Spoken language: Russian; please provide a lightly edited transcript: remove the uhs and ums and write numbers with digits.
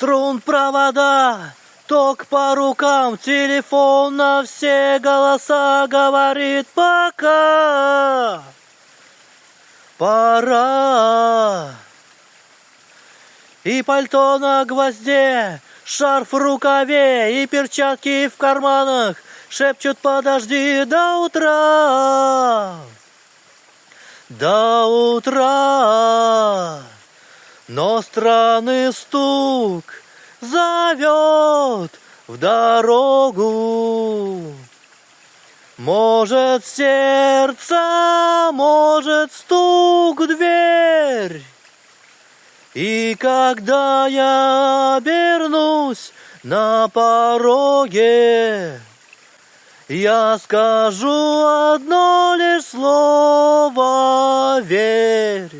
Струн провода, ток по рукам, телефон на все голоса говорит пока. Пора. И пальто на гвозде, шарф в рукаве, и перчатки в карманах шепчут: подожди до утра. До утра. Но странный стук зовет в дорогу. Может, сердце, может, стук в дверь. И когда я обернусь на пороге, я скажу одно лишь слово: верь.